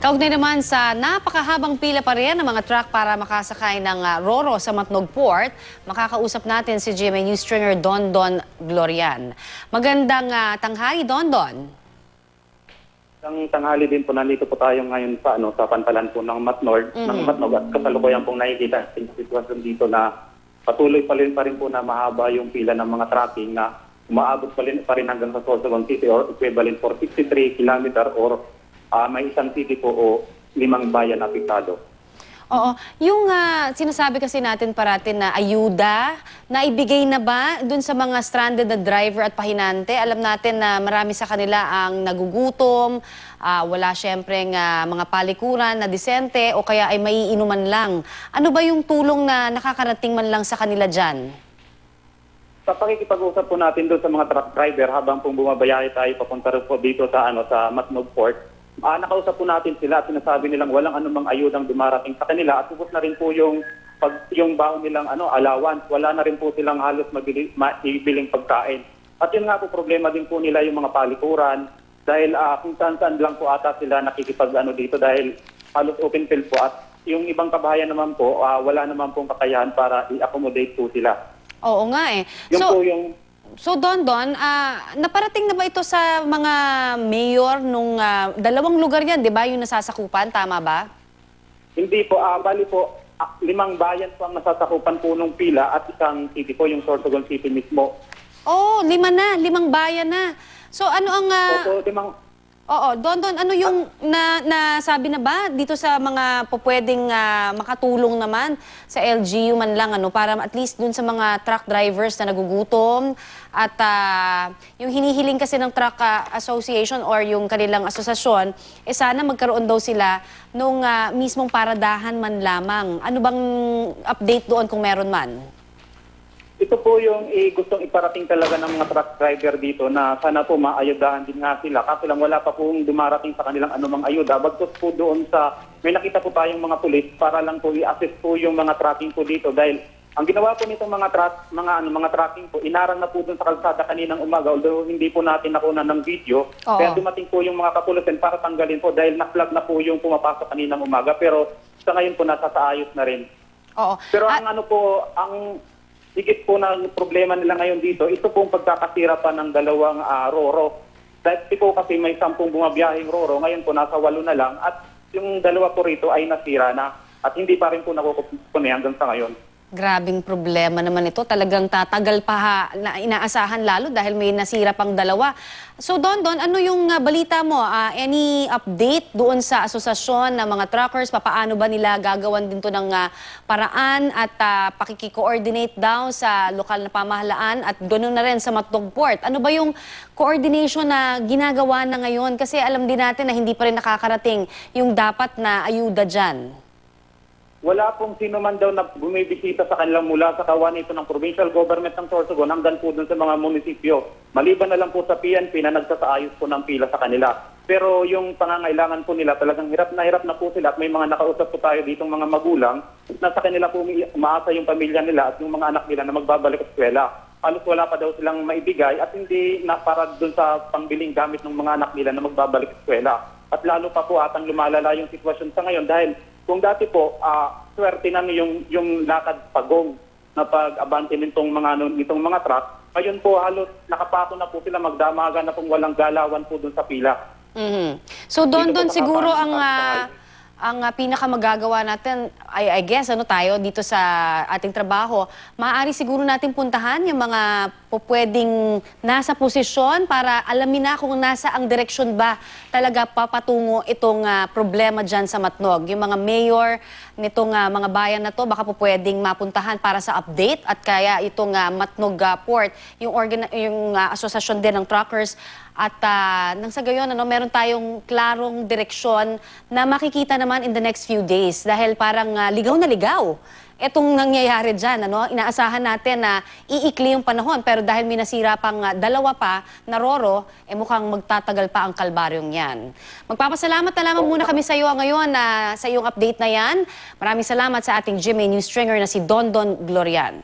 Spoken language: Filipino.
Kaugnay naman sa napakahabang pila pa rin ng mga truck para makasakay ng Roro sa Matnog Port, makakausap natin si GMA News stringer Dondon Glorian. Magandang tanghali, Dondon. Ang tanghali din po, nandito po tayo ngayon sa pantalan po ng Matnog, at kasalukuyan pong nakikita ang sitwasyon dito na patuloy pa rin po na mahaba yung pila ng mga trucking na umaabot pa rin hanggang sa Sorsogon City or equivalent for 63 kilometer or may isang city po o 5 bayan na apektado. Oo. Yung sinasabi kasi natin parati na ayuda, naibigay na ba dun sa mga stranded na driver at pahinante? Alam natin na marami sa kanila ang nagugutom, wala syempreng mga palikuran na disente o kaya ay maiinuman lang. Ano ba yung tulong na nakakarating man lang sa kanila dyan? Sa pakikipag-usap po natin doon sa mga truck driver habang pong bumabayahe tayo papunta rin po dito sa Matnog Port, nakausap po natin sila at sinasabi nilang walang anumang ayudang dumarating sa kanila at ubos na rin po yung baon nilang allowance. Wala na rin po silang halos maibiling pagkain. At yun nga po, problema din po nila yung mga palikuran dahil kung saan-saan lang po ata sila nakikipag dito dahil halos open field po at yung ibang kabahayan naman po, wala naman pong kakayahan para i-accommodate po sila. Oo nga eh. So Dondon, naparating na ba ito sa mga mayor nung dalawang lugar yan, di ba? Yung nasasakupan, tama ba? Hindi po, bali po, 5 bayan po ang nasasakupan po ng pila at isang city po, yung Sorsogon City mismo. Oh, 5 bayan na. So ano ang... Opo, Oo, Dondon, ano yung nasabi na ba dito sa mga pwedeng makatulong naman sa LGU man lang para at least dun sa mga truck drivers na nagugutom at yung hinihiling kasi ng truck association or yung kanilang asosasyon, sana magkaroon daw sila nung mismong paradahan man lamang. Ano bang update doon kung meron man? Ito po yung gustong iparating talaga ng mga truck driver dito na sana po maayudahan din nga sila. Kasi lang wala pa pong dumarating sa kanilang anumang ayuda. Bagtos po doon may nakita po tayong mga pulis para lang po i-assist po yung mga trucking po dito. Dahil ang ginawa po nitong mga trucking po, inarang na po doon sa kalsada kaninang umaga. Although hindi po natin nakunan ng video. Oo. Kaya dumating po yung mga kapulisan para tanggalin po dahil na-flag na po yung pumapasok kaninang umaga. Pero sa ngayon po nasa ayos na rin. Oo. Pero ang higit po na problema nila ngayon dito, ito pong pagkakasira pa ng dalawang Roro. Dahil po kasi may 10 bumabiyaheng Roro, ngayon po nasa 8 na lang at yung dalawa po rito ay nasira na at hindi pa rin po nakukumpuni hanggang sa ngayon. Grabing problema naman ito. Talagang tatagal pa na inaasahan lalo dahil may nasira pang dalawa. So Dondon, ano yung balita mo? Any update doon sa asosasyon ng mga truckers? Paano ba nila gagawan din to ng paraan at pakiki-coordinate daw sa lokal na pamahalaan at ganoon na rin sa Matnog Port? Ano ba yung coordination na ginagawa na ngayon? Kasi alam din natin na hindi pa rin nakakarating yung dapat na ayuda dyan. Wala pong sino man daw na bumibisita sa kanilang mula sa kawan ito ng provincial government ng Sorsogon hanggang po dun sa mga munisipyo. Maliban na lang po sa PNP na nagsasaayos po ng pila sa kanila. Pero yung pangangailangan po nila talagang hirap na po sila at may mga nakausap po tayo ditong mga magulang na sa kanila po umaasa yung pamilya nila at yung mga anak nila na magbabalik sa eskwela. Halos wala pa daw silang maibigay at hindi na para dun sa pangbiling gamit ng mga anak nila na magbabalik sa eskwela. At lalo pa po atang lumalala yung sitwasyon sa ngayon dahil kung dati po, swerte na yung lakad pagong na pag-abante nitong mga truck, ngayon po halos nakapako na po sila, magdamaga na pong walang galawan po dun sa pila. So Dondon, siguro ang pinakamagagawa natin, I guess, tayo dito sa ating trabaho, maaari siguro natin puntahan yung mga pwedeng nasa posisyon para alamin na kung nasa ang direksyon ba talaga papatungo itong problema dyan sa Matnog. Yung mga mayor nitong mga bayan na to, baka pwedeng mapuntahan para sa update at kaya itong Matnog Port, yung asosasyon din ng truckers at nang sa gayon, meron tayong klarong direksyon na makikita naman in the next few days dahil parang ligaw na ligaw itong nangyayari dyan. Inaasahan natin na iikli yung panahon pero dahil may nasira pang dalawa pa na Roro, mukhang magtatagal pa ang kalbaryong yan. Magpapasalamat na lamang muna kami sa iyo ngayon sa iyong update na yan. Maraming salamat sa ating GMA News stringer na si Dondon Glorian.